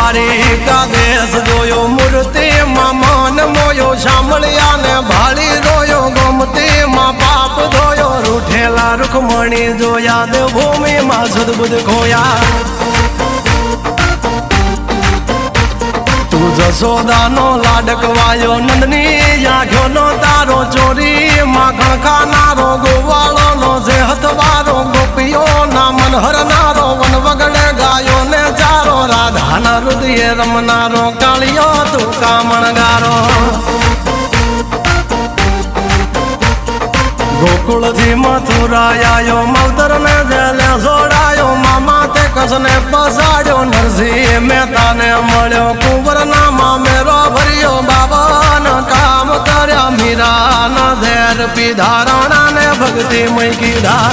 દ્વારિકા દેશ જોયો મૂર્તિ માં મન મોયો સાંભળ્યા ને ભાળી રોયો ગમતી માં પાપ ધોયો રૂઠેલા રૂખમણી જોયા દેવભૂમિ માં સદબુદ્ધ ખોયા તું જશોદાનો લાડકવાયો નંદની આંખો નો તારો ચોરી માખણ ખાનારો ગોવાળો નો જે હથવારો ગોપીઓ ના મન હરનારો વન વગડે ગાયો ને ચારો રાધાના હૃદય રમનારો કાળિયો તું કામણગારો ગોકુળ થી મથુરા આયો માવતર ને જેલે જોડાયો મામા તે કસને પસાડ્યો નરસિંહ મહેતા ને મળ્યો કુંવર ના મામેરો ભર્યો બાબા ના કામ કર્યા મીરા ના ઝેર પીધા રાણા ને ભક્તિ મય કીધા